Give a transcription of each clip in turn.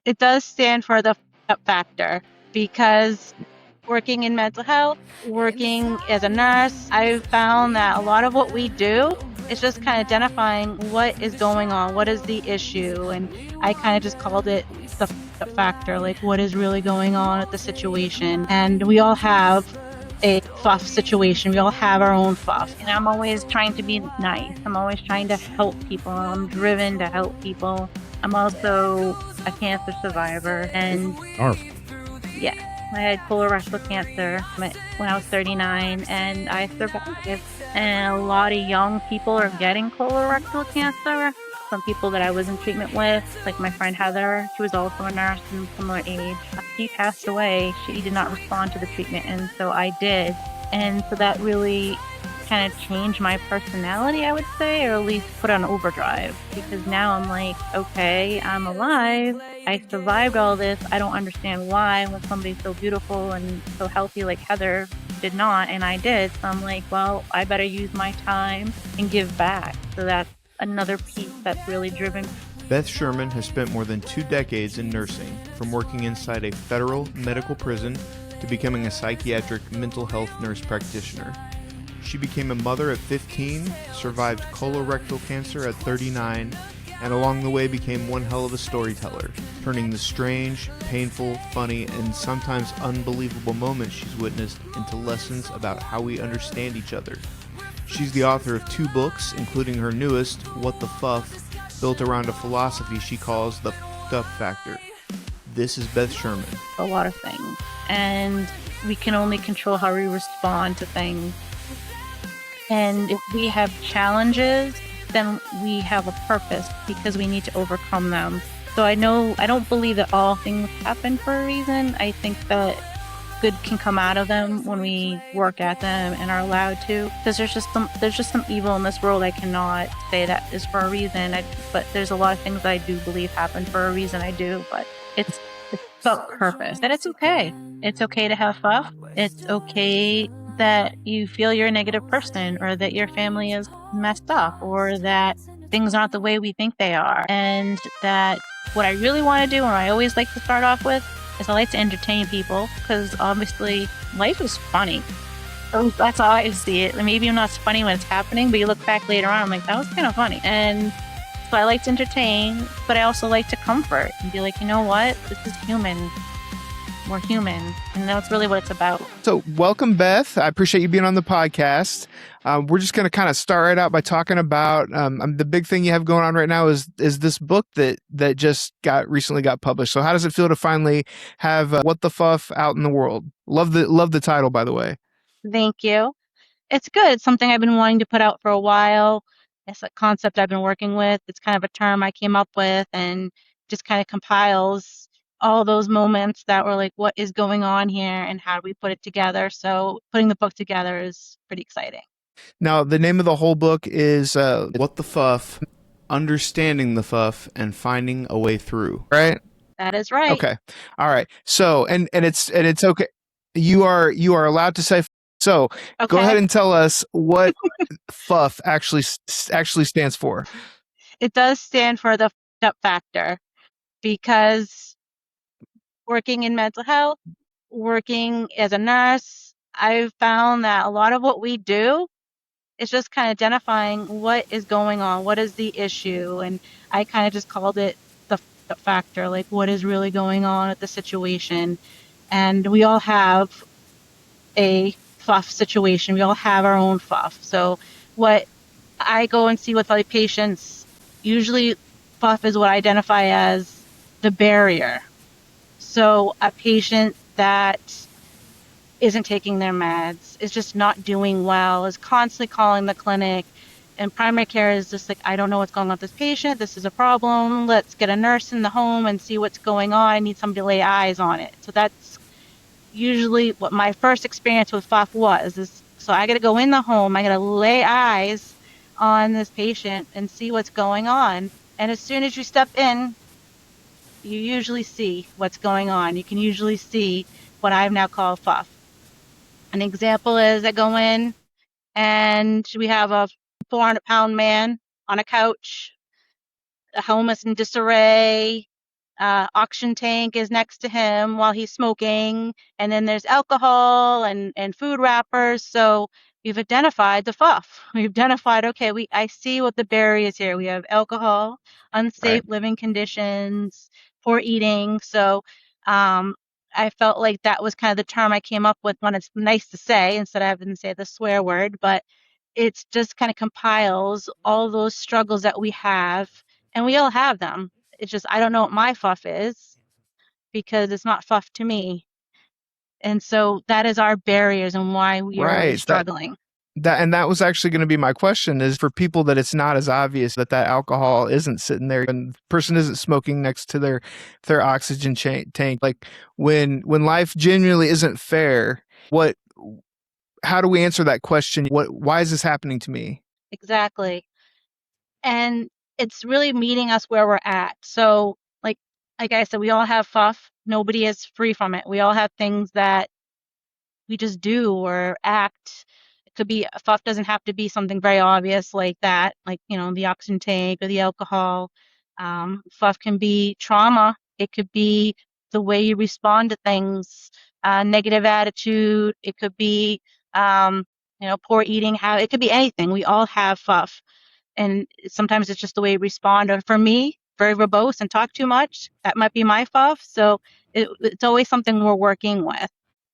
It does stand for the FUF factor because working in mental health, working as a nurse, I've found that a lot of what we do is just kind of identifying what is going on, what is the issue, and I kind of just called it the FUF factor, like what is really going on with the situation. And we all have a FUF situation. We all have our own FUF. And I'm always trying to be nice. I'm always trying to help people. I'm driven to help people. I'm also a cancer survivor, and yeah, I had colorectal cancer when I was 39, and I survived. And a lot of young people are getting colorectal cancer. Some people that I was in treatment with, like my friend Heather, she was also a nurse and similar age. She passed away. She did not respond to the treatment, and so I did. And so that really kind of changed my personality, I would say, or at least put on overdrive, because now I'm like, okay, I'm alive. I survived all this. I don't understand why when somebody's so beautiful and so healthy like Heather did not, and I did. So I'm like, well, I better use my time and give back. So that's another piece that's really driven. Beth Sherman has spent more than 2 decades in nursing, from working inside a federal medical prison to becoming a psychiatric mental health nurse practitioner. She became a mother at 15, survived colorectal cancer at 39, and along the way became one hell of a storyteller, turning the strange, painful, funny, and sometimes unbelievable moments she's witnessed into lessons about how we understand each other. She's the author of 2 books, including her newest, What the FUF, built around a philosophy she calls the FUF factor. This is Beth Sherman. A lot of things, and we can only control how we respond to things. And if we have challenges, then we have a purpose because we need to overcome them. So I don't believe that all things happen for a reason. I think that good can come out of them when we work at them and are allowed to. Because there's just some evil in this world. I cannot say that is for a reason. But there's a lot of things I do believe happen for a reason. I do, but it's about purpose. That it's okay. It's okay to have FUF. It's okay that you feel you're a negative person, or that your family is messed up, or that things aren't the way we think they are. And that what I really want to do, and I always like to start off with, is I like to entertain people, because obviously life is funny. So that's how I see it. Maybe not funny when it's happening, but you look back later on, I'm like, that was kind of funny. And so I like to entertain, but I also like to comfort and be like, you know what? This is human. We're human, and that's really what it's about. So welcome, Beth. I appreciate you being on the podcast. We're just going to kind of start right out by talking about the big thing you have going on right now is this book that just recently got published. So how does it feel to finally have What the FUF out in the world? Love the title, by the way. Thank you. It's good. It's something I've been wanting to put out for a while. It's a concept I've been working with. It's kind of a term I came up with, and just kind of compiles all those moments that were like, what is going on here and how do we put it together? So putting the book together is pretty exciting. Now, the name of the whole book is What the FUF, Understanding the FUF and Finding a Way Through, right? That is right. Okay. All right. So, and it's okay. You are allowed to say. So Okay. Go ahead and tell us what FUF actually stands for. It does stand for the FUF factor because working in mental health, working as a nurse, I've found that a lot of what we do is just kind of identifying what is going on, what is the issue, and I kind of just called it the FUF factor, like what is really going on with the situation. And we all have a FUF situation. We all have our own FUF. So what I go and see with other patients, usually FUF is what I identify as the barrier. So a patient that isn't taking their meds, is just not doing well, is constantly calling the clinic, and primary care is just like, I don't know what's going on with this patient. This is a problem. Let's get a nurse in the home and see what's going on. I need somebody to lay eyes on it. So that's usually what my first experience with FUF was. So I got to go in the home. I got to lay eyes on this patient and see what's going on. And as soon as you step in, you usually see what's going on. You can usually see what I've now called FUF. An example is I go in and we have a 400-pound man on a couch, a homeless in disarray, oxygen tank is next to him while he's smoking, and then there's alcohol and food wrappers. So we've identified the FUF. We've identified, okay, I see what the barrier is here. We have alcohol, unsafe Right. living conditions, poor eating. So I felt like that was kind of the term I came up with when it's nice to say instead of having to say the swear word, but it's just kind of compiles all those struggles that we have, and we all have them. It's just I don't know what my FUF is because it's not FUF to me. And so that is our barriers and why we are really Right. struggling. That was actually going to be my question, is for people that it's not as obvious that alcohol isn't sitting there and the person isn't smoking next to their oxygen tank. Like when life genuinely isn't fair, how do we answer that question? Why is this happening to me? Exactly. And it's really meeting us where we're at. So like I said, we all have FUF. Nobody is free from it. We all have things that we just do or act. It could be FUF doesn't have to be something very obvious like that, like the oxygen tank or the alcohol. FUF can be trauma. It could be the way you respond to things, negative attitude. It could be poor eating habit. It could be anything. We all have FUF, and sometimes it's just the way you respond. Or for me, very verbose and talk too much. That might be my FUF. So it's always something we're working with.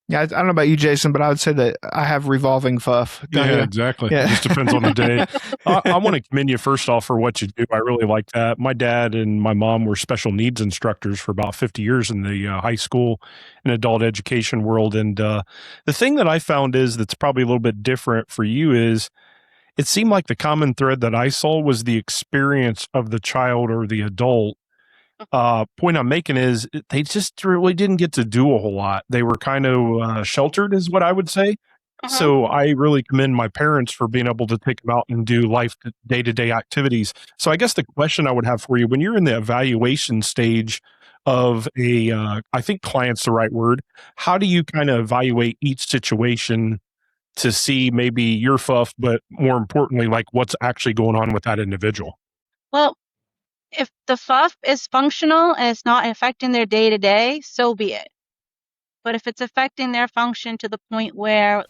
Yeah, I don't know about you, Jason, but I would say that I have revolving FUF. Don't Yeah, you? exactly. Yeah. It just depends on the day. I want to commend you first off for what you do. I really like that. My dad and my mom were special needs instructors for about 50 years in the high school and adult education world. And the thing that I found is that's probably a little bit different for you is it seemed like the common thread that I saw was the experience of the child or the adult. Point I'm making is they just really didn't get to do a whole lot. They were kind of sheltered, is what I would say. Uh-huh. So I really commend my parents for being able to take them out and do life day-to-day activities. So I guess the question I would have for you, when you're in the evaluation stage of I think client's the right word, how do you kind of evaluate each situation to see maybe your FUF, but more importantly, like what's actually going on with that individual? Well, if the FUF is functional and it's not affecting their day to day, so be it. But if it's affecting their function to the point where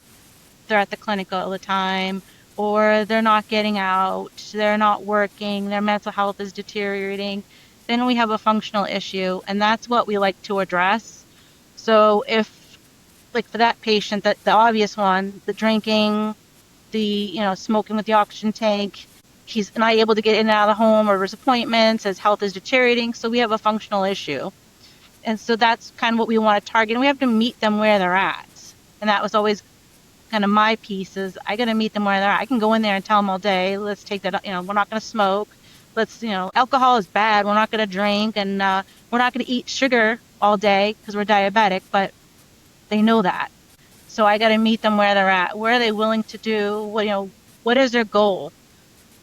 they're at the clinic all the time, or they're not getting out, they're not working, their mental health is deteriorating, then we have a functional issue, and that's what we like to address. So if, like for that patient, that the obvious one, the drinking, the smoking with the oxygen tank, he's not able to get in and out of the home or his appointments, his health is deteriorating, so we have a functional issue. And so that's kind of what we want to target, and we have to meet them where they're at. And that was always kind of my piece, is I got to meet them where they're at. I can go in there and tell them all day, let's take that, we're not going to smoke. Let's, alcohol is bad. We're not going to drink, and we're not going to eat sugar all day because we're diabetic, but they know that. So I got to meet them where they're at. Where are they willing to do? What is their goal?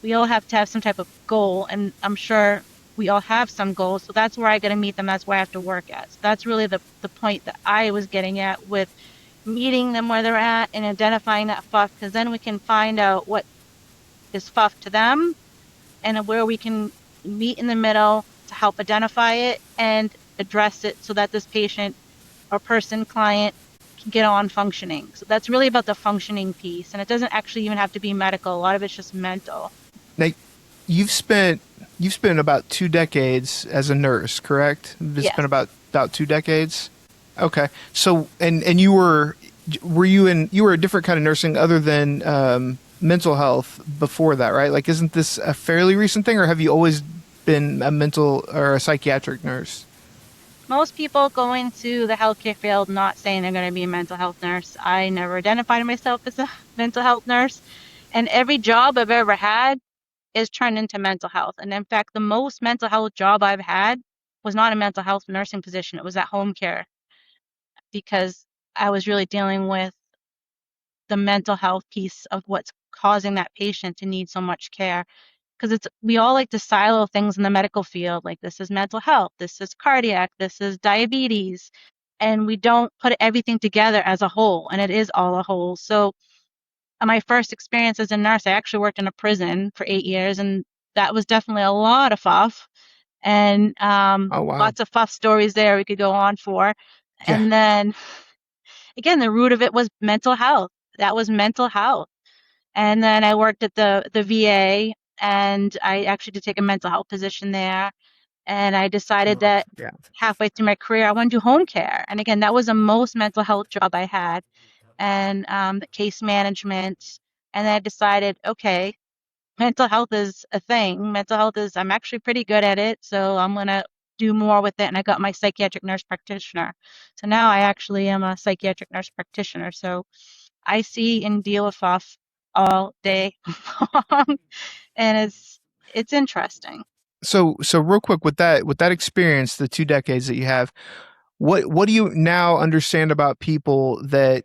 We all have to have some type of goal, and I'm sure we all have some goals. So that's where I got to meet them. That's where I have to work at. So that's really the point that I was getting at with meeting them where they're at and identifying that FUF, because then we can find out what is FUF to them and where we can meet in the middle to help identify it and address it so that this patient or person, client, can get on functioning. So that's really about the functioning piece, and it doesn't actually even have to be medical. A lot of it's just mental. Now, you've spent about 2 decades as a nurse, correct? You've Yes. spent about 2 decades. Okay. So and you were a different kind of nursing other than mental health before that, right? Like, isn't this a fairly recent thing, or have you always been a mental or a psychiatric nurse? Most people go into the healthcare field not saying they're going to be a mental health nurse. I never identified myself as a mental health nurse, and every job I've ever had is turned into mental health. And in fact, the most mental health job I've had was not a mental health nursing position. It was at home care, because I was really dealing with the mental health piece of what's causing that patient to need so much care. Because we all like to silo things in the medical field, like this is mental health, this is cardiac, this is diabetes, and we don't put everything together as a whole, and it is all a whole. So my first experience as a nurse, I actually worked in a prison for 8 years, and that was definitely a lot of FUF. And Oh, wow. lots of FUF stories there we could go on for. Yeah. And then again, the root of it was mental health. That was mental health. And then I worked at the VA, and I actually did take a mental health position there. And I decided that Yeah. halfway through my career, I want to do home care. And again, that was the most mental health job I had, and the case management. And then I decided, okay, mental health is a thing. Mental health is, I'm actually pretty good at it. So I'm going to do more with it. And I got my psychiatric nurse practitioner. So now I actually am a psychiatric nurse practitioner. So I see and deal with FUF all day long, and it's interesting. So real quick, with that experience, the 2 decades that you have, what do you now understand about people that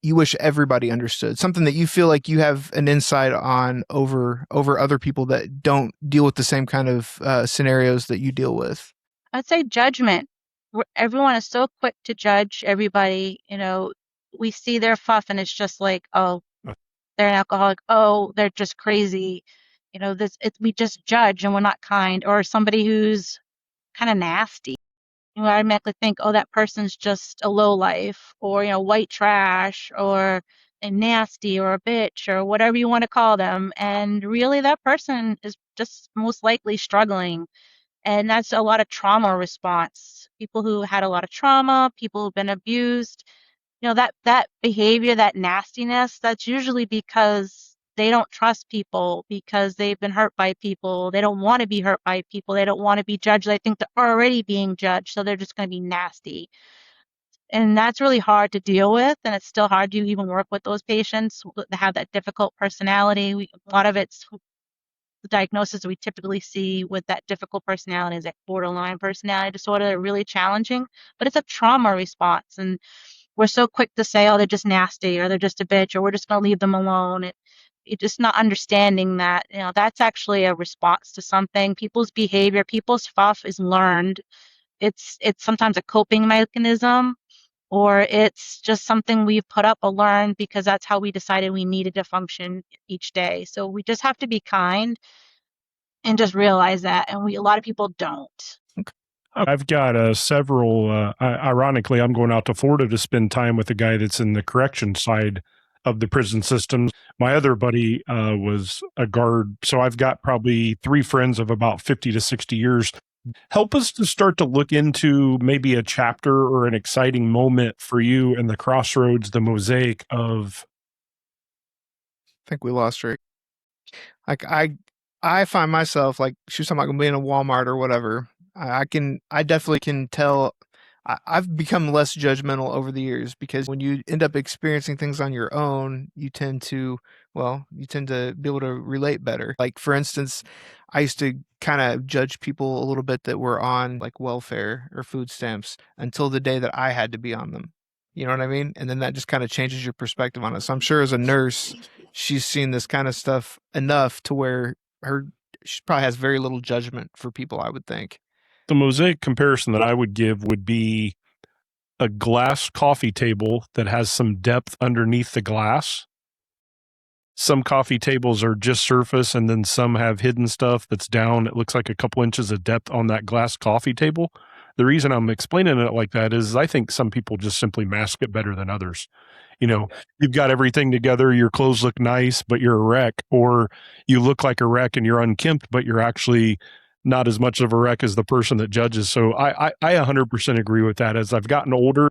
you wish everybody understood? Something that you feel like you have an insight on over other people that don't deal with the same kind of scenarios that you deal with? I'd say judgment. Everyone is so quick to judge everybody. We see their FUF and it's just like, oh, they're an alcoholic. Oh, they're just crazy. We just judge and we're not kind. Or somebody who's kind of nasty. I automatically think, oh, that person's just a low life, or white trash, or a nasty, or a bitch, or whatever you want to call them. And really, that person is just most likely struggling. And that's a lot of trauma response. People who had a lot of trauma, people who've been abused, that behavior, that nastiness, that's usually because they don't trust people, because they've been hurt by people. They don't want to be hurt by people. They don't want to be judged. They think they're already being judged, so they're just going to be nasty. And that's really hard to deal with. And it's still hard to even work with those patients that have that difficult personality. A lot of it's the diagnosis we typically see with that difficult personality is like borderline personality disorder. They're really challenging, but it's a trauma response. And we're so quick to say, oh, they're just nasty, or they're just a bitch, or we're just going to leave them alone. It's just not understanding that, that's actually a response to something. People's behavior, people's FUF is learned. It's sometimes a coping mechanism, or it's just something we've put up or learned because that's how we decided we needed to function each day. So we just have to be kind and just realize that. And a lot of people don't. I've got several. Ironically, I'm going out to Florida to spend time with a guy that's in the correction side of the prison system. My other buddy was a guard. So I've got probably 3 friends of about 50 to 60 years. Help us to start to look into maybe a chapter or an exciting moment for you in the crossroads, the mosaic of. I think we lost her. Like I find myself, like she was talking about being in a Walmart or whatever. I definitely can tell. I've become less judgmental over the years, because when you end up experiencing things on your own, you tend to be able to relate better. Like, for instance, I used to kind of judge people a little bit that were on like welfare or food stamps until the day that I had to be on them. You know what I mean? And then that just kind of changes your perspective on it. So I'm sure as a nurse, she's seen this kind of stuff enough to where she probably has very little judgment for people, I would think. The mosaic comparison that I would give would be a glass coffee table that has some depth underneath the glass. Some coffee tables are just surface, and then some have hidden stuff that's down. It looks like a couple inches of depth on that glass coffee table. The reason I'm explaining it like that is I think some people just simply mask it better than others. You've got everything together, your clothes look nice, but you're a wreck, or you look like a wreck and you're unkempt, but you're actually not as much of a wreck as the person that judges. So I 100% agree with that. As I've gotten older,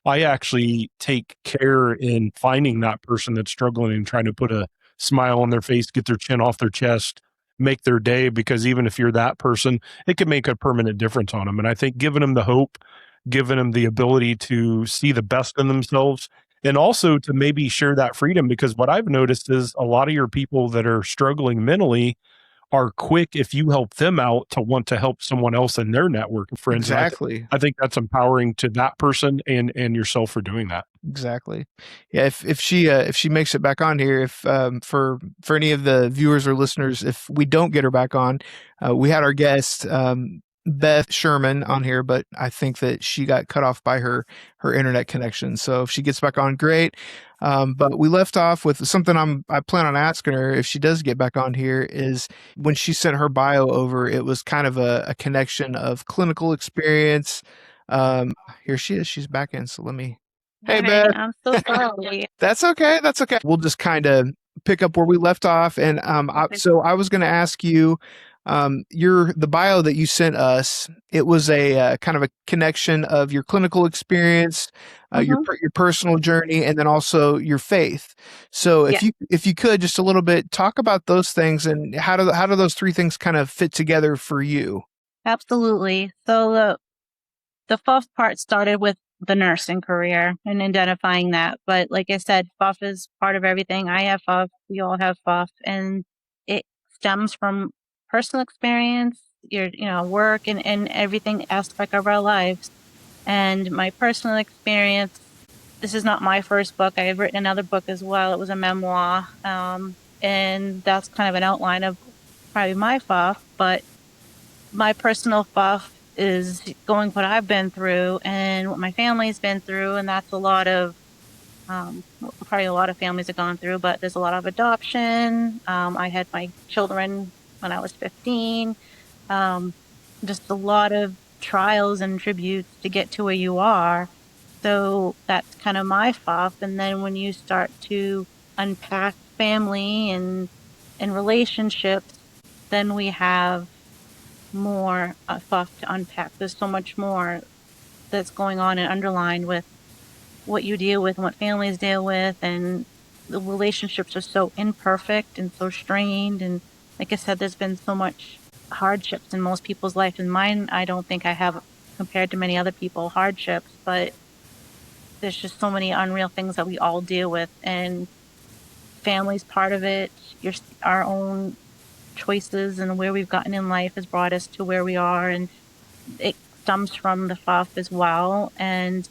I actually take care in finding that person that's struggling and trying to put a smile on their face, get their chin off their chest, make their day, because even if you're that person, it can make a permanent difference on them. And I think giving them the hope, giving them the ability to see the best in themselves, and also to maybe share that freedom, because what I've noticed is a lot of your people that are struggling mentally are quick, if you help them out, to want to help someone else in their network of friends. Exactly. I think that's empowering to that person and yourself for doing that. Exactly. Yeah. If she makes it back on here, if for any of the viewers or listeners, if we don't get her back on, we had our guest Beth Sherman on here, but I think that she got cut off by her internet connection. So if she gets back on, great. But we left off with something I plan on asking her if she does get back on here is when she sent her bio over, it was kind of a connection of clinical experience. Here she is. She's back in. So let me. Hey, Hi, Beth. I'm so sorry. That's okay. That's okay. We'll just kind of pick up where we left off. And so I was going to ask you, the bio that you sent us. It was a kind of a connection of your clinical experience, Hmm. your personal journey, and then also your faith. So Yeah, if you could just a little bit talk about those things and how do those three things kind of fit together for you? absolutely. So the FUF part started with the nursing career and identifying that. But like I said, FUF is part of everything. I have FUF. We all have FUF, and it stems from personal experience, your work, and everything aspect of our lives. And my personal experience. This is not my first book. I have written another book as well. It was a memoir, and that's kind of an outline of probably my FUF. But my personal FUF is going what I've been through and what my family's been through, and that's a lot of probably a lot of families have gone through, but there's a lot of adoption. I had my children when I was 15. Um, just a lot of trials and tributes to get to where you are. So that's kind of my FUF. And then when you start to unpack family and relationships, then we have more FUF to unpack. There's so much more that's going on and underlined with what you deal with and what families deal with, and the relationships are so imperfect and so strained. And like I said, there's been so much hardships in most people's life. And mine, I don't think I have, compared to many other people, hardships, but there's just so many unreal things that we all deal with, and family's part of it. Our own choices and where we've gotten in life has brought us to where we are, and it stems from the FUF as well. And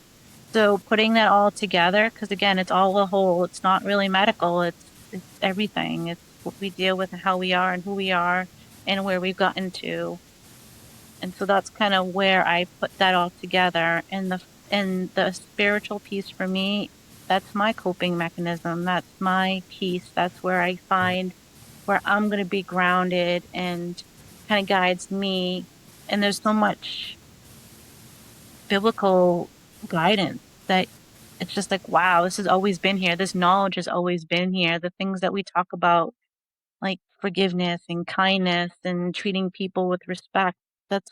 so putting that all together, because again, it's all a whole. It's not really medical. It's everything. It's what we deal with and how we are and who we are and where we've gotten to. And so that's kind of where I put that all together. And the spiritual piece for me, that's my coping mechanism. That's my peace. That's where I find where I'm going to be grounded, and kind of guides me. And there's so much biblical guidance that it's just like, wow, this has always been here. This knowledge has always been here. The things that we talk about, like forgiveness and kindness and treating people with respect, that's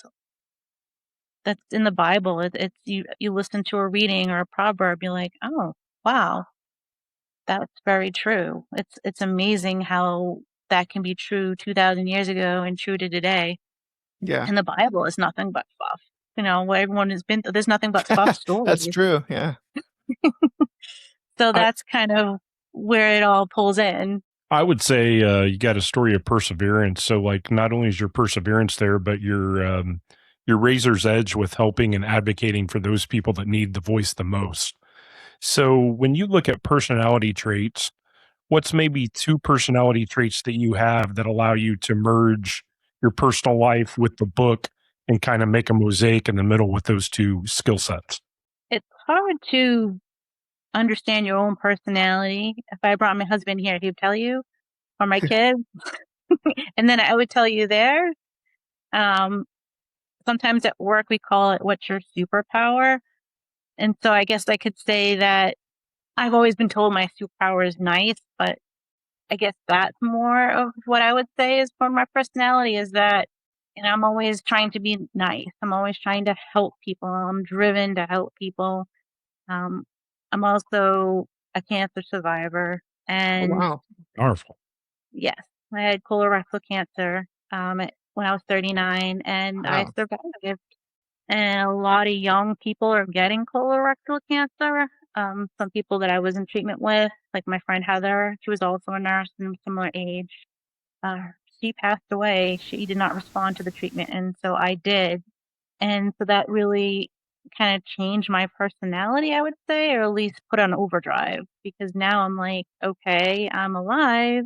that's in the Bible. It's you listen to a reading or a proverb, you're like, oh, wow, that's very true. It's amazing how that can be true 2,000 years ago and true to today. Yeah, And the Bible is nothing but fluff. What everyone has been through. There's nothing but fluff that's stories. true. Yeah. So I, that's kind of where it all pulls in. I would say you got a story of perseverance. So, like, not only is your perseverance there, but your razor's edge with helping and advocating for those people that need the voice the most. So, when you look at personality traits, what's maybe two personality traits that you have that allow you to merge your personal life with the book and kind of make a mosaic in the middle with those two skill sets? It's hard to understand your own personality. If I brought my husband here, he'd tell you, or my kids, and then I would tell you theirs. Um, Sometimes at work we call it "What's your superpower?" And so I guess I could say that I've always been told my superpower is nice, but I guess that's more of what I would say is for my personality, is that, I'm always trying to be nice. I'm always trying to help people. I'm driven to help people. Um, I'm also a cancer survivor, Oh, and wow. Powerful. yes, I had colorectal cancer when I was 39, and I Wow. survived. And a lot of young people are getting colorectal cancer. Some people that I was in treatment with, like my friend Heather, she was also a nurse and similar age. Uh, she passed away. She did not respond to the treatment, and so I did. And so that really kind of changed my personality, I would say, or at least put on overdrive, because now I'm like, okay, I'm alive.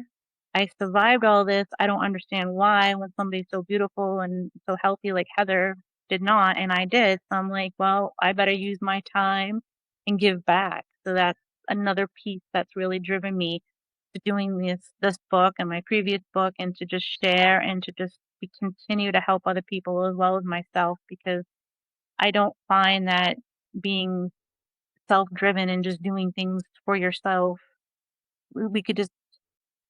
I survived all this. I don't understand why, when somebody's so beautiful and so healthy like Heather did not, and I did. So I'm like, well, I better use my time and give back. So that's another piece that's really driven me to doing this book and my previous book, and to just share and to just continue to help other people as well as myself, because I don't find that being self-driven and just doing things for yourself, we could just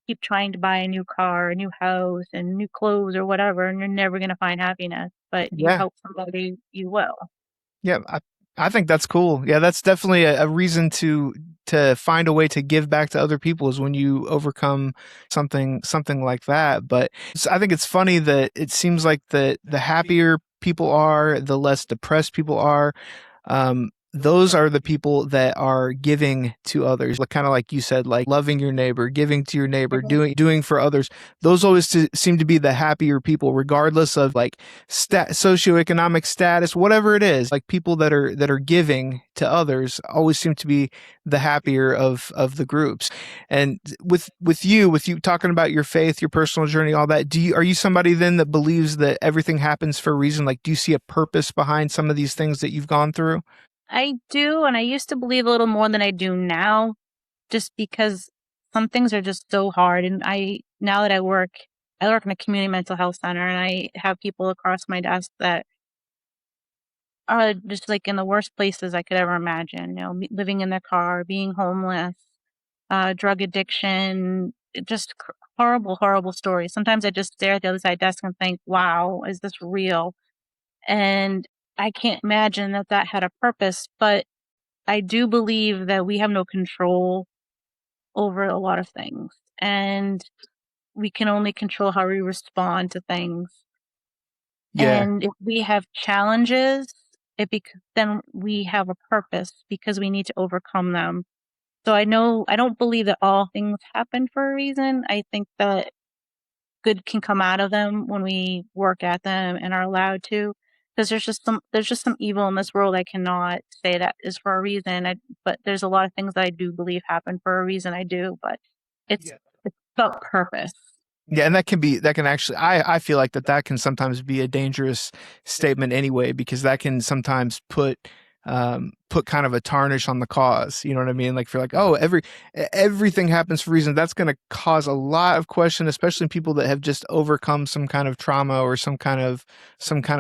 keep trying to buy a new car, a new house, and new clothes or whatever, and you're never going to find happiness. But you Yeah. help somebody, you will. Yeah, I think that's cool. Yeah, that's definitely a reason to find a way to give back to other people is when you overcome something like that. But I think it's funny that it seems like the happier people are, the less depressed people are. Those are the people that are giving to others, like kind of like you said, like loving your neighbor, giving to your neighbor, Mhm. doing for others. Those always seem to be the happier people, regardless of like socioeconomic status, whatever it is. Like people that are giving to others always seem to be the happier of the groups. And with you talking about your faith, your personal journey, all that, are you somebody then that believes that everything happens for a reason? Like, do you see a purpose behind some of these things that you've gone through? I do, and I used to believe a little more than I do now, just because some things are just so hard. And now that I work in a community mental health center, and I have people across my desk that are just like in the worst places I could ever imagine. Living in their car, being homeless, drug addiction, just horrible, horrible stories. Sometimes I just stare at the other side desk and think, "Wow, is this real?" And I can't imagine that that had a purpose, but I do believe that we have no control over a lot of things, and we can only control how we respond to things. Yeah. And if we have challenges, then we have a purpose because we need to overcome them. So I don't believe that all things happen for a reason. I think that good can come out of them when we work at them and are allowed to. Because there's just some evil in this world I cannot say that is for a reason. But there's a lot of things that I do believe happen for a reason. I do, but it's Yeah. it's about purpose. Yeah, and that can actually I feel like that can sometimes be a dangerous statement anyway, because that can sometimes put kind of a tarnish on the cause. You know what I mean? Like if you're like, oh, everything happens for a reason, that's going to cause a lot of question, especially in people that have just overcome some kind of trauma or some kind of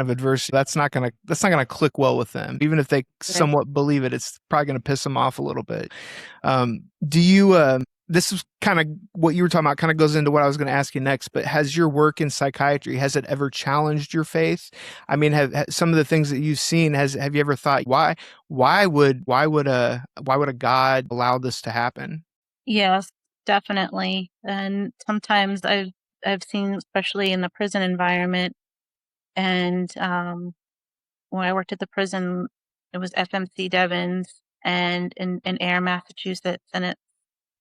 adversity. That's not gonna click well with them. Even if they Right. somewhat believe it, it's probably gonna piss them off a little bit. Do you this is kind of what you were talking about, kind of goes into what I was going to ask you next, but has your work in psychiatry, has it ever challenged your faith? I mean, have some of the things that you've seen, have you ever thought, why would a God allow this to happen? Yes, definitely. And sometimes I've seen, especially in the prison environment, and when I worked at the prison, it was FMC Devons and in Air, Massachusetts, and it's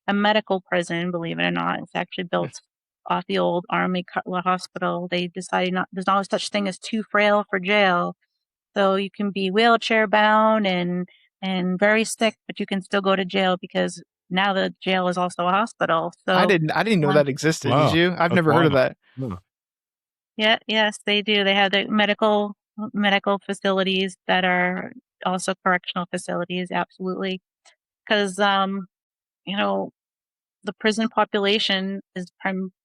a medical prison, believe it or not. It's actually built off the old Army Cutler Hospital. They decided there's no such thing as too frail for jail. So you can be wheelchair bound and very sick, but you can still go to jail because now the jail is also a hospital. So I didn't know um, that existed. Did Wow, you? I've that's never heard of wild. that. Huh. yeah, yes, they do. They have the medical facilities that are also correctional facilities, absolutely. Because you know, the prison population is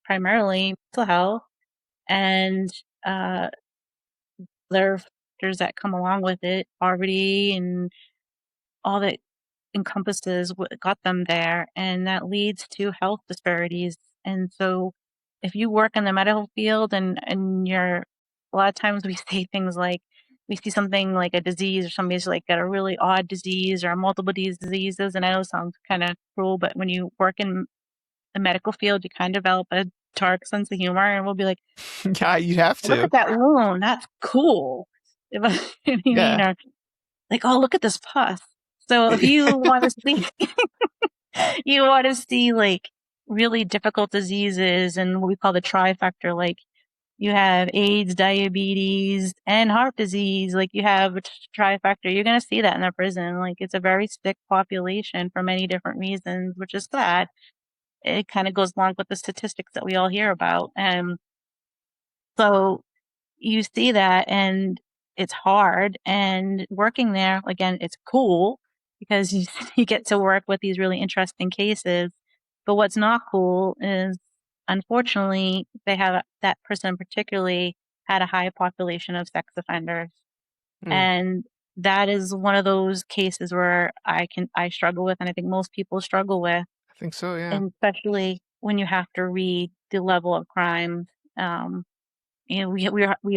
primarily mental health, and uh, there are factors that come along with it, poverty and all that encompasses what got them there, and that leads to health disparities. And so, if you work in the medical field and you're a lot of times we say things like we see something like a disease or somebody's like got a really odd disease or multiple diseases, and I know it sounds kind of cruel, but when you work in the medical field, you kind of develop a dark sense of humor, and we'll be like, Yeah, you have "Look to. at that wound, that's cool." You know what I mean? Yeah. Or like, "Oh, look at this pus." So if you want to see you want to see like really difficult diseases and what we call the trifecta, like you have AIDS, diabetes, and heart disease, like you have a trifecta, you're going to see that in the prison. Like it's a very sick population for many different reasons, which is sad. It kind of goes along with the statistics that we all hear about. And so you see that, and it's hard. And working there, again, it's cool because you get to work with these really interesting cases. But what's not cool is, unfortunately, that person particularly had a high population of sex offenders. Mm, And that is one of those cases where I struggle with, and I think most people struggle with, I think so, yeah. and especially when you have to read the level of crimes. Um, we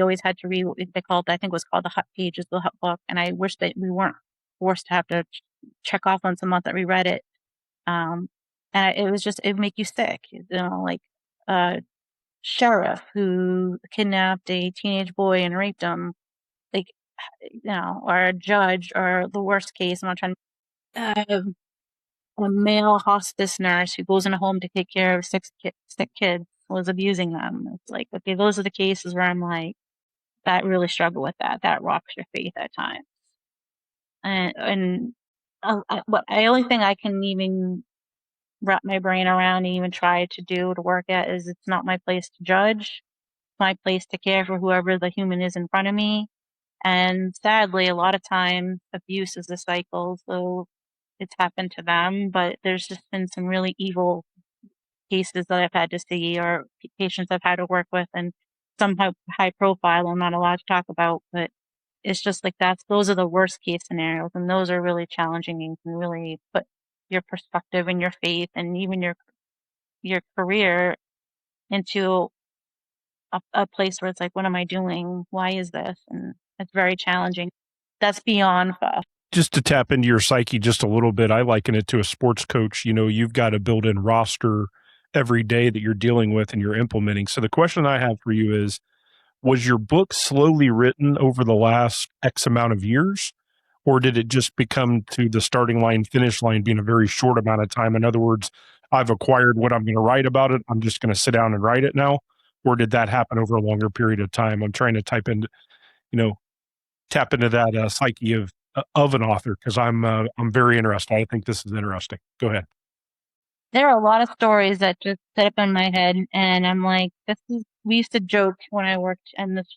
always had to read what they called, I think it was called the hot pages, the hot book, and I wish that we weren't forced to have to check off once a month that we read it. Um, and it was just, it would make you sick, like a sheriff who kidnapped a teenage boy and raped him, like, or a judge, or the worst case, I'm not trying a male hospice nurse who goes in a home to take care of sick kids was abusing them. It's like, okay, those are the cases where I'm like, that really struggle with that. That rocks your faith at times. And what the only thing I can even wrap my brain around and even try to do to work at is, it's not my place to judge. It's my place to care for whoever the human is in front of me. And sadly, a lot of times abuse is a cycle, so it's happened to them, but there's just been some really evil cases that I've had to see, or patients I've had to work with, and some high profile I'm not allowed to talk about, but it's just like those are the worst case scenarios, and those are really challenging and can really put your perspective and your faith and even your career into a place where it's like, what am I doing? Why is this? And it's very challenging. That's beyond FUF. Just to tap into your psyche just a little bit, I liken it to a sports coach. You've got a built in roster every day that you're dealing with and you're implementing. So the question I have for you is, was your book slowly written over the last X amount of years? Or did it just become to the starting line, finish line being a very short amount of time? In other words, I've acquired what I'm going to write about it. I'm just going to sit down and write it now. Or did that happen over a longer period of time? I'm trying to you know, tap into that psyche of an author, because I'm very interested. I think this is interesting. Go ahead. There are a lot of stories that just sit up in my head, and I'm like, we used to joke when I worked in this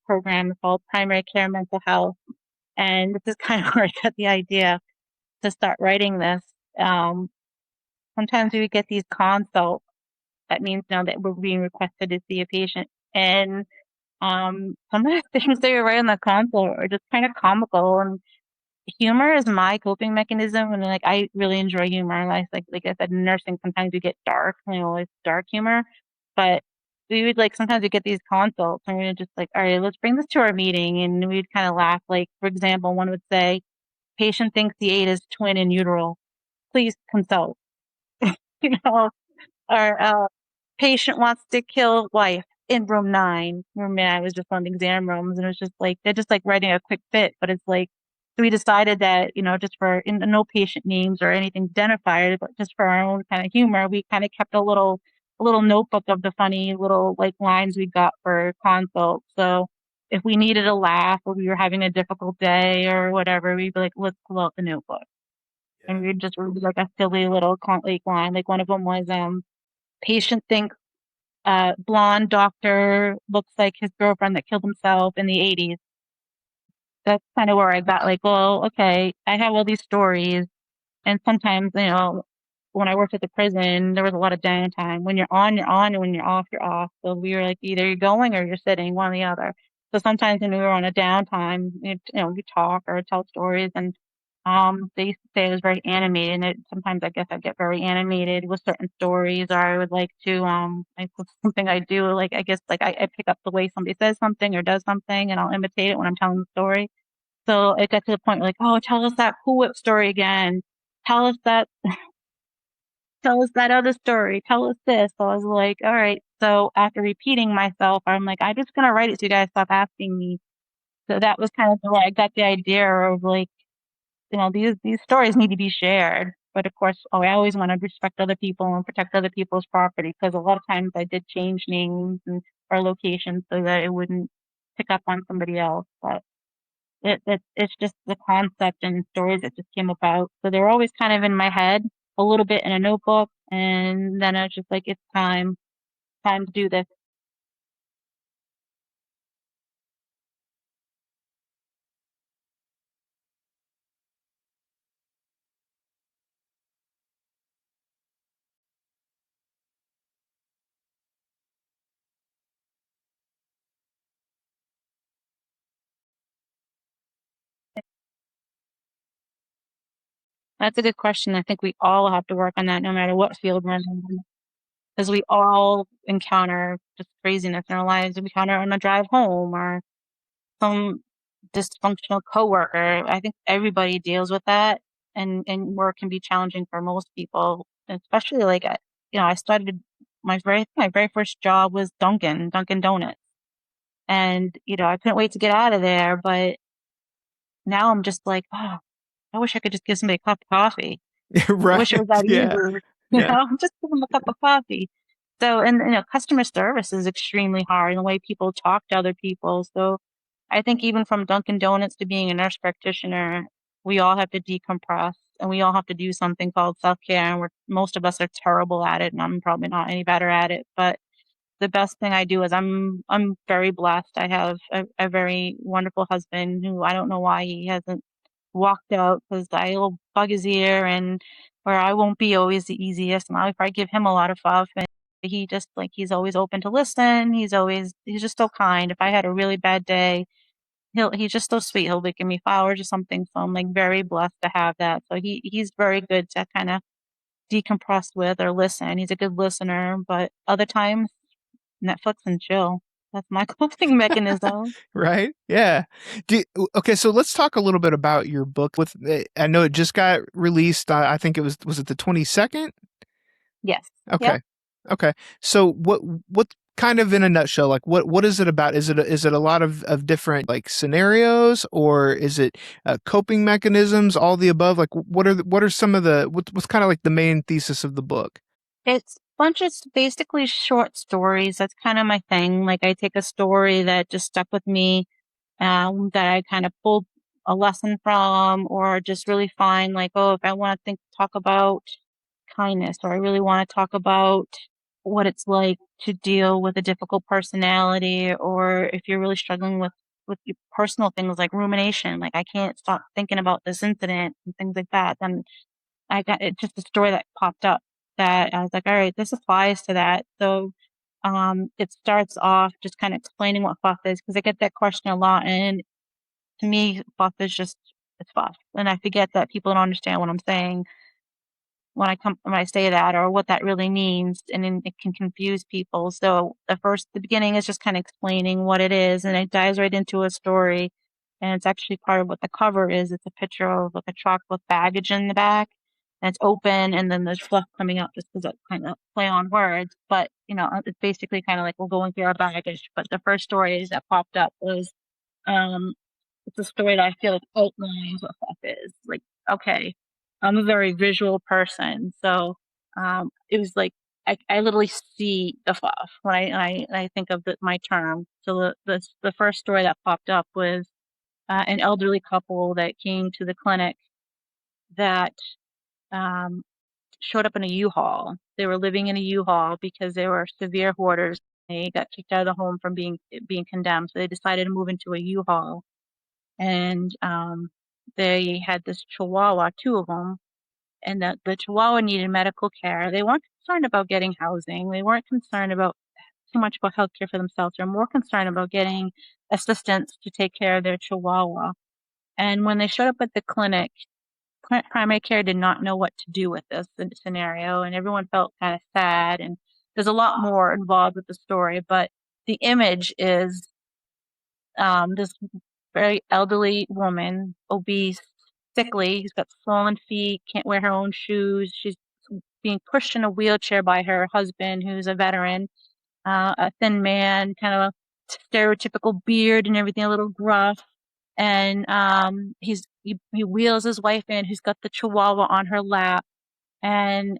program called Primary Care Mental Health, and this is kind of where I got the idea to start writing this. Um, Sometimes we would get these consults. That means now that we're being requested to see a patient, and some of the things they write in the consult are just kind of comical, and humor is my coping mechanism, and like I really enjoy humor. Like I said, in nursing sometimes we get dark, it's dark humor. But we would like sometimes we get these consults and we would just like, all right, let's bring this to our meeting, and we'd kind of laugh. Like, for example, one would say, patient thinks the 8 is twin in utero. Please consult. you know, or patient wants to kill wife in room 9. Room 9 was just one of the exam rooms, and it was just like they're just like writing a quick bit, but it's like, so we decided that, just for no patient names or anything identified, but just for our own kind of humor, we kind of kept a little notebook of the funny little like lines we got for consult. So if we needed a laugh or we were having a difficult day or whatever, we'd be like, let's pull out the notebook. And we'd just read like a silly little like line. Like one of them was, patient thinks blonde doctor looks like his girlfriend that killed himself in the 80s. That's kind of where I got like, well, okay, I have all these stories. And sometimes, when I worked at the prison, there was a lot of downtime. When you're on, you're on, and when you're off, you're off. So we were like, either you're going or you're sitting, one or the other. So sometimes when we were on a downtime, we talk or tell stories, and they used to say it was very animated. And sometimes I guess I get very animated with certain stories, or I would like to, like something I do, like I guess like I pick up the way somebody says something or does something, and I'll imitate it when I'm telling the story. So it got to the point where like, oh, tell us that Cool Whip story again. Tell us that tell us that other story. Tell us this. So I was like, all right. So after repeating myself, I'm like, I'm just gonna write it so you guys stop asking me. So that was kind of where I got the idea of like, these stories need to be shared. But of course, I always want to respect other people and protect other people's property, because a lot of times I did change names or locations so that it wouldn't pick up on somebody else. But it's just the concept and stories that just came about. So they're always kind of in my head, a little bit in a notebook, and then I was just like, it's time to do this. That's a good question. I think we all have to work on that no matter what field we're in, because we all encounter just craziness in our lives. We encounter on a drive home or some dysfunctional coworker. I think everybody deals with that, and work can be challenging for most people, especially like I started my very first job was Dunkin' Donuts, and I couldn't wait to get out of there, but now I'm just like, oh, I wish I could just give somebody a cup of coffee. I wish it Right. was that Yeah. easy, Yeah. just give them a cup of coffee. So, and customer service is extremely hard and the way people talk to other people. So I think even from Dunkin' Donuts to being a nurse practitioner, we all have to decompress and we all have to do something called self-care. And most of us are terrible at it, and I'm probably not any better at it. But the best thing I do is I'm very blessed. I have a very wonderful husband who I don't know why he hasn't walked out, because I'll bug his ear and where I won't be always the easiest, and I'll probably give him a lot of FUF, and he just like he's always open to listen. He's just so kind. If I had a really bad day, he's just so sweet. He'll be give me flowers or something. So I'm like very blessed to have that. So he's very good to kind of decompress with or listen. He's a good listener, but other times Netflix and chill. That's my coping mechanism. Right. Yeah. Okay. So let's talk a little bit about your book. I know it just got released. I think was it the 22nd? Yes. Yep. Okay. Okay. So what kind of in a nutshell, like what is it about? Is it a lot of different like scenarios, or is it coping mechanisms, all the above? Like what are some of what's kind of like the main thesis of the book? It's a bunch of basically short stories. That's kind of my thing. Like I take a story that just stuck with me, that I kind of pulled a lesson from, or just really find like, oh, if I want to talk about kindness, or I really want to talk about what it's like to deal with a difficult personality, or if you're really struggling with your personal things like rumination, like I can't stop thinking about this incident and things like that, then I got it just a story that popped up that I was like, all right, this applies to that. So it starts off just kind of explaining what FUF is, because I get that question a lot. And to me, FUF is just, it's FUF. And I forget that people don't understand what I'm saying when I say that, or what that really means, and then it can confuse people. So the beginning is just kind of explaining what it is, and it dives right into a story, and it's actually part of what the cover is. It's a picture of like a truck with baggage in the back, and it's open, and then there's fluff coming out just because it kind of play on words. But it's basically kind of like we're going through our baggage. But the first story that popped up was um it's a story that I feel like outlines what FUF is. Like, okay, I'm a very visual person, so it was like I literally see the FUF when I think of my term. So the first story that popped up was an elderly couple that came to the clinic that um, showed up in a U-Haul. They were living in a U-Haul because they were severe hoarders. They got kicked out of the home from being condemned, so they decided to move into a U-Haul, and they had this chihuahua, two of them, and that the chihuahua needed medical care. They weren't concerned about getting housing. They weren't concerned about too much about healthcare for themselves. They're more concerned about getting assistance to take care of their chihuahua. And when they showed up at the clinic, primary care did not know what to do with this scenario, and everyone felt kind of sad. And there's a lot more involved with the story, but the image is this very elderly woman, obese, sickly, who's got swollen feet, can't wear her own shoes. She's being pushed in a wheelchair by her husband, who's a veteran, a thin man, kind of a stereotypical beard and everything, a little gruff. And he wheels his wife in, who's got the chihuahua on her lap, and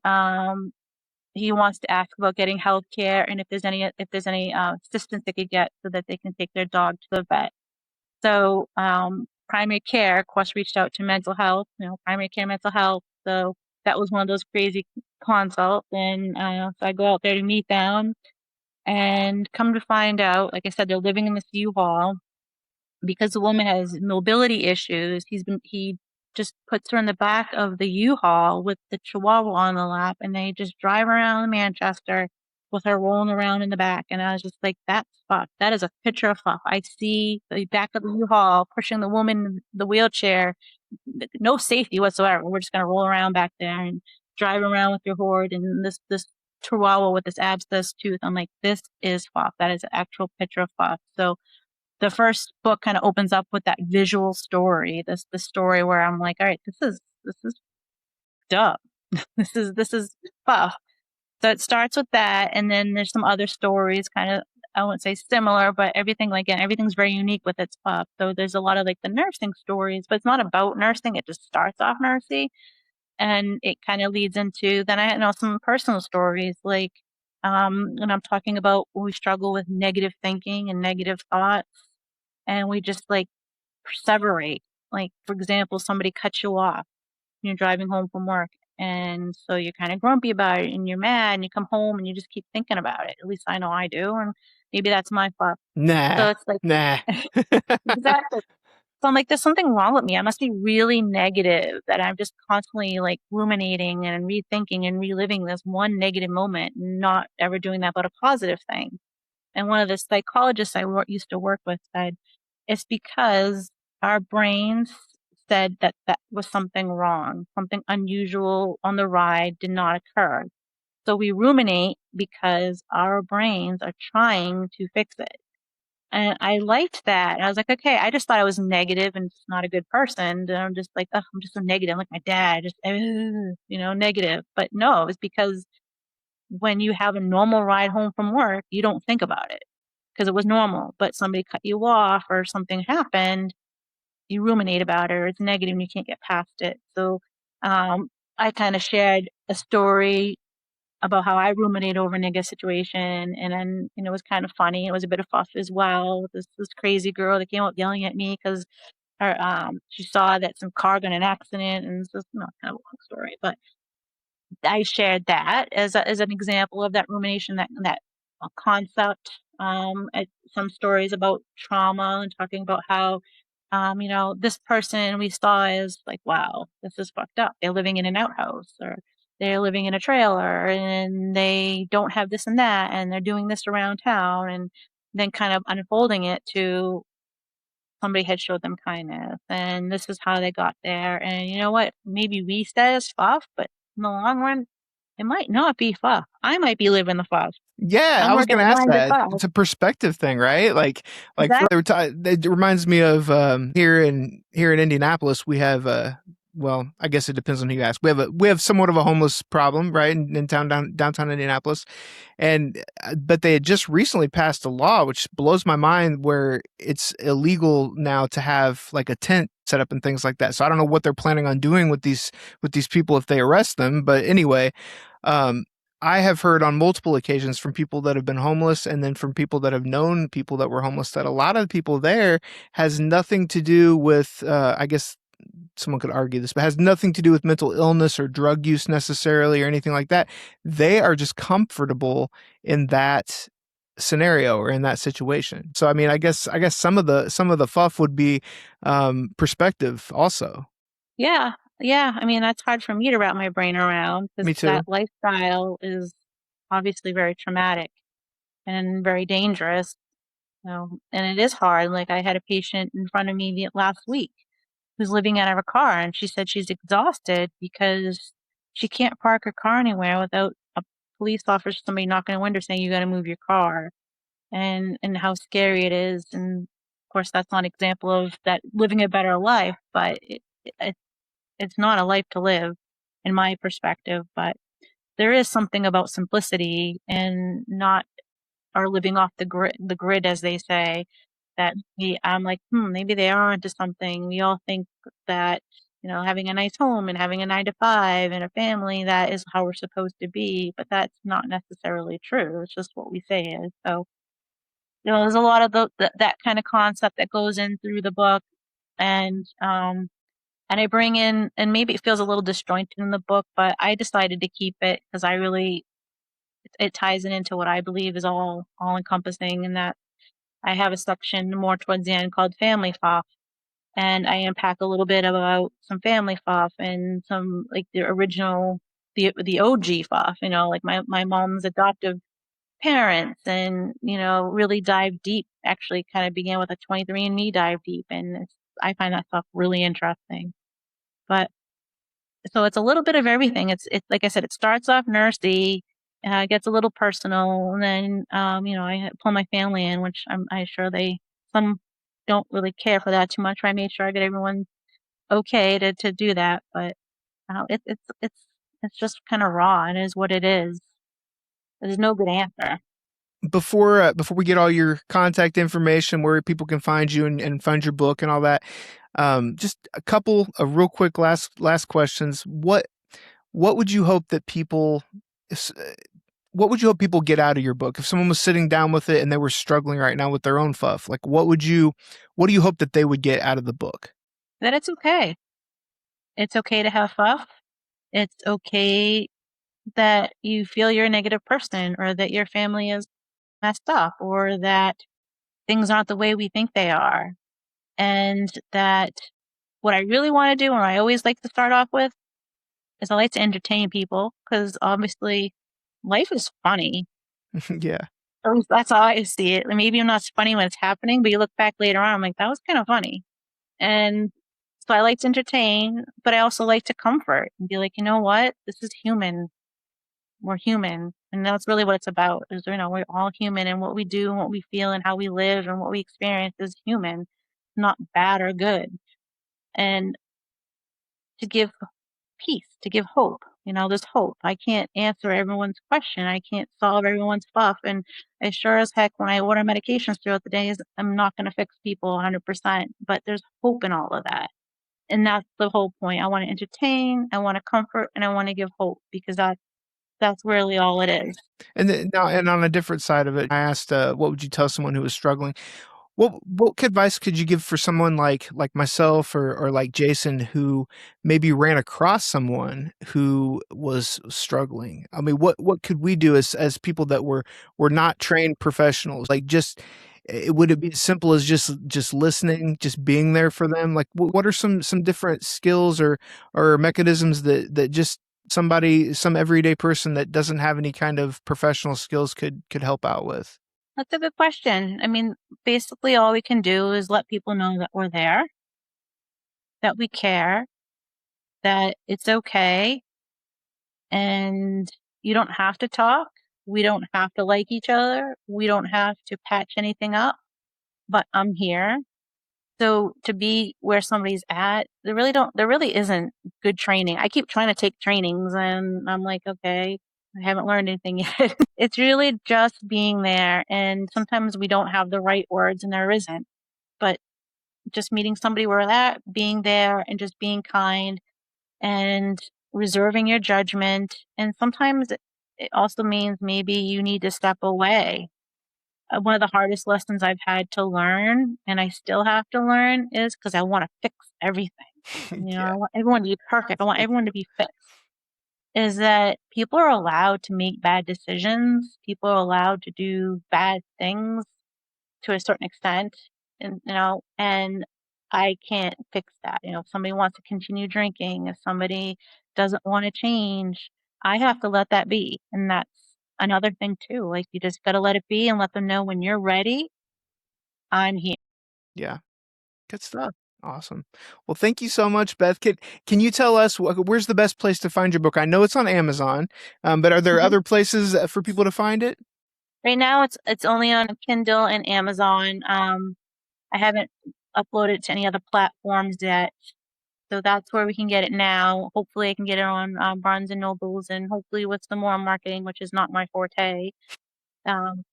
he wants to ask about getting health care and if there's any assistance they could get so that they can take their dog to the vet. So primary care, of course, reached out to mental health, primary care mental health. So that was one of those crazy consults. And so I go out there to meet them, and come to find out, like I said, they're living in this U-Haul because the woman has mobility issues. He just puts her in the back of the U-Haul with the chihuahua on the lap, and they just drive around Manchester with her rolling around in the back. And I was just like, that's FUF. That is a picture of FUF. I see the back of the U-Haul pushing the woman in the wheelchair, no safety whatsoever. We're just going to roll around back there and drive around with your horde and this chihuahua with this abscess tooth. I'm like, this is FUF. That is an actual picture of FUF. So the first book kind of opens up with that visual story, this story where I'm like, all right, this is dumb. This is FUF. So it starts with that, and then there's some other stories, kind of, I wouldn't say similar, but everything's very unique with its FUF. So there's a lot of like the nursing stories, but it's not about nursing. It just starts off nursing, and it kind of leads into, then I know some personal stories, like, and I'm talking about when we struggle with negative thinking and negative thoughts, and we just like perseverate. Like, for example, somebody cuts you off, you're driving home from work, and so you're kind of grumpy about it and you're mad and you come home and you just keep thinking about it. At least I know I do, and maybe that's my fault. Nah, So it's like, nah. exactly. So I'm like, there's something wrong with me. I must be really negative, that I'm just constantly like ruminating and rethinking and reliving this one negative moment, not ever doing that but a positive thing. And one of the psychologists used to work with said, it's because our brains said that that was something wrong, something unusual on the ride did not occur. So we ruminate because our brains are trying to fix it. And I liked that. And I was like, okay, I just thought I was negative and just not a good person. And I'm just like, oh, I'm just so negative. I'm like my dad, just, negative. But no, it's because when you have a normal ride home from work, you don't think about it because it was normal. But somebody cut you off or something happened, you ruminate about it, or it's negative and you can't get past it. So I kind of shared a story about how I ruminate over a negative situation, and then it was kind of funny. It was a bit of fuss as well. This crazy girl that came up yelling at me because her she saw that some car got in an accident, and it's just kind of a long story, but I shared that as an example of that rumination, that concept. Some stories about trauma and talking about how, this person we saw is like, wow, this is fucked up. They're living in an outhouse, or they're living in a trailer, and they don't have this and that, and they're doing this around town, and then kind of unfolding it to somebody had showed them kindness, and this is how they got there. And you know what? Maybe we said it's FUF, but in the long run, it might not be FUF. I might be living the FUF. Yeah, I'm I was working gonna at ask 9 to that. 5. It's a perspective thing, right? Like for, Exactly. it reminds me of here in Indianapolis, we have well, I guess it depends on who you ask. We have somewhat of a homeless problem, right, in downtown Indianapolis, and but they had just recently passed a law which blows my mind, where it's illegal now to have like a tent set up and things like that. So I don't know what they're planning on doing with these people if they arrest them. But anyway, um, I have heard on multiple occasions from people that have been homeless, and then from people that have known people that were homeless, that a lot of the people there has nothing to do with, I guess someone could argue this, but has nothing to do with mental illness or drug use necessarily or anything like that. They are just comfortable in that scenario or in that situation. So I mean, I guess some of the FUF would be perspective also. Yeah. Yeah. I mean, that's hard for me to wrap my brain around because Me too. that lifestyle is obviously very traumatic and very dangerous. And it is hard. Like, I had a patient in front of me last week who's living out of her car, and she said she's exhausted because she can't park her car anywhere without a police officer, somebody knocking on the window saying you got to move your car, and how scary it is. And of course, that's not an example of that living a better life, but it it's not a life to live, in my perspective. But there is something about simplicity and not, or living off the grid, as they say, that I'm like, maybe they are into something. We all think that, having a nice home and having a 9 to 5 and a family, that is how we're supposed to be, but that's not necessarily true. It's just what we say is. So, there's a lot of that kind of concept that goes in through the book, and I bring in, and maybe it feels a little disjointed in the book, but I decided to keep it because it ties it into what I believe is all encompassing, and that I have a section more towards the end called Family FUF, and I unpack a little bit about some family FUF and some like the original, the OG FUF, like my mom's adoptive parents and, really dive deep. Actually kind of began with a 23andMe dive deep, and I find that stuff really interesting. But so it's a little bit of everything. It's like I said, it starts off nursey, gets a little personal, and then I pull my family in, which I sure some don't really care for that too much. I made sure I get everyone okay to do that, but it's just kind of raw. It is what it is. There's no good answer. Before we get all your contact information, where people can find you and find your book and all that, just a couple of real quick last questions. What would you hope that people what would you hope people get out of your book? If someone was sitting down with it and they were struggling right now with their own FUF, like what do you hope that they would get out of the book? That it's okay. It's okay to have FUF. It's okay that you feel you're a negative person, or that your family is messed up, or that things aren't the way we think they are. And that what I really want to do, and I always like to start off with, is I like to entertain people, because obviously life is funny. Yeah. At least that's how I see it. Maybe I'm not funny when it's happening, but you look back later on, I'm like, that was kind of funny. And so I like to entertain, but I also like to comfort and be like, you know what? This is human. We're human. And that's really what it's about, is, we're all human, and what we do and what we feel and how we live and what we experience is human, not bad or good. And to give peace, to give hope. There's hope. I can't answer everyone's question. I can't solve everyone's stuff. And as sure as heck, when I order medications throughout the day, I'm not going to fix people 100%, but there's hope in all of that. And that's the whole point. I want to entertain, I want to comfort, and I want to give hope, because that's really all it is. And now, and on a different side of it, I asked, what would you tell someone who was struggling? What advice could you give for someone like myself or like Jason, who maybe ran across someone who was struggling? I mean, what could we do as people that were not trained professionals? Like, just would it be as simple as just listening, just being there for them? Like, what are some different skills or mechanisms that just some everyday person that doesn't have any kind of professional skills could help out with? That's a good question. I mean, basically all we can do is let people know that we're there, that we care, that it's okay, and you don't have to talk. We don't have to like each other. We don't have to patch anything up, but I'm here. So to be where somebody's at, there really isn't good training. I keep trying to take trainings, and I'm like, okay, I haven't learned anything yet. It's really just being there. And sometimes we don't have the right words, and there isn't, but just meeting somebody where they're at, being there, and just being kind, and reserving your judgment. And sometimes it also means maybe you need to step away. One of the hardest lessons I've had to learn, and I still have to learn, is because I want to fix everything. Yeah. I want everyone to be perfect. I want everyone to be fixed. Is that people are allowed to make bad decisions. People are allowed to do bad things to a certain extent, and I can't fix that. If somebody wants to continue drinking, if somebody doesn't want to change, I have to let that be. And that's another thing too. Like, you just got to let it be and let them know when you're ready, I'm here. Yeah. Good stuff. Awesome. Well, thank you so much, Beth. Can you tell us where's the best place to find your book? I know it's on Amazon, but are there other places for people to find it? Right now, it's only on Kindle and Amazon. I haven't uploaded it to any other platforms yet, so that's where we can get it now. Hopefully, I can get it on Barnes and Nobles, and hopefully with some more marketing, which is not my forte,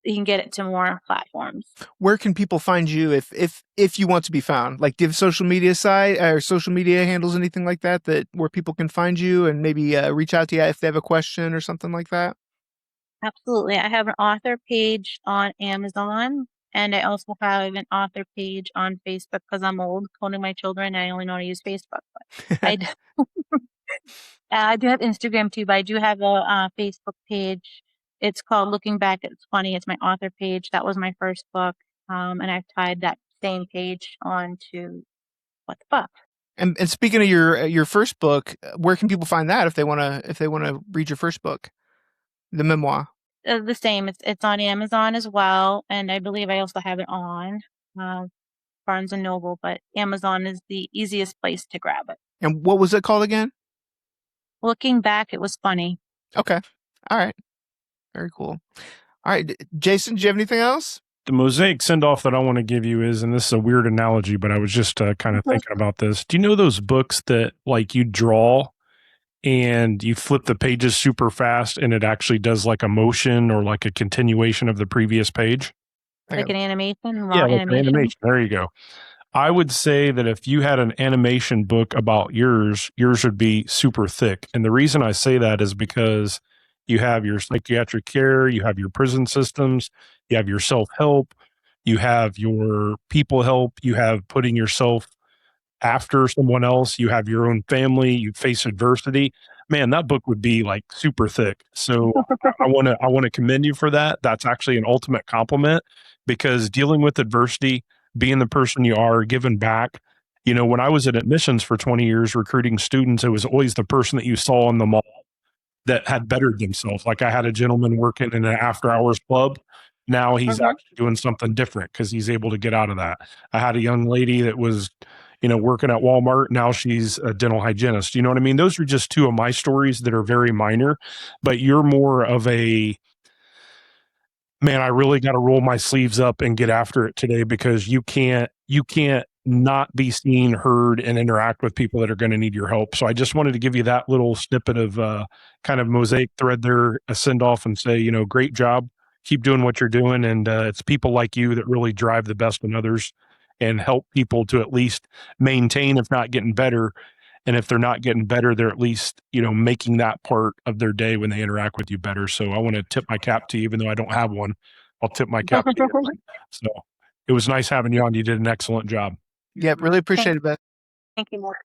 you can get it to more platforms. Where can people find you if you want to be found? Like, do you have social media site or social media handles, anything like that where people can find you and maybe reach out to you if they have a question or something like that? Absolutely. I have an author page on Amazon, and I also have an author page on Facebook, because I'm old, cloning my children. I only know how to use Facebook. But I do have Instagram too, but I do have a Facebook page. It's called Looking Back, It's Funny. It's my author page. That was my first book. And I've tied that same page on to What the Fuck. And speaking of your first book, where can people find that if they wanna read your first book, the memoir? The same. It's on Amazon as well, and I believe I also have it on Barnes and Noble, but Amazon is the easiest place to grab it. And what was it called again? Looking back, it was funny. Okay. All right. Very cool. All right, Jason, do you have anything else? The Mosaic send-off that I want to give you is, and this is a weird analogy, but I was just kind of thinking about this. Do you know those books that like you draw and you flip the pages super fast and it actually does like a motion or like a continuation of the previous page? Like an animation? Yeah, like an animation. There you go. I would say that if you had an animation book about yours would be super thick. And the reason I say that is because you have your psychiatric care, you have your prison systems, you have your self-help, you have your people help, you have putting yourself after someone else, you have your own family, you face adversity. Man, that book would be like super thick. So I want to commend you for that. That's actually an ultimate compliment, because dealing with adversity, being the person you are, giving back. You know, when I was in admissions for 20 years recruiting students, it was always the person that you saw in the mall that had bettered themselves. Like I had a gentleman working in an after hours club. Now he's actually doing something different because he's able to get out of that. I had a young lady that was, you know, working at Walmart. Now she's a dental hygienist. You know what I mean? Those are just two of my stories that are very minor, but you're more of a, man, I really got to roll my sleeves up and get after it today, because you can't not be seen, heard, and interact with people that are going to need your help. So I just wanted to give you that little snippet of kind of Mosaic thread there, a send off, and say, you know, great job. Keep doing what you're doing. And it's people like you that really drive the best in others and help people to at least maintain, if not getting better. And if they're not getting better, they're at least, you know, making that part of their day when they interact with you better. So I want to tip my cap to you, even though I don't have one. I'll tip my cap to you. So it was nice having you on. You did an excellent job. Yeah, really appreciate it, Beth. Thank you, Mark.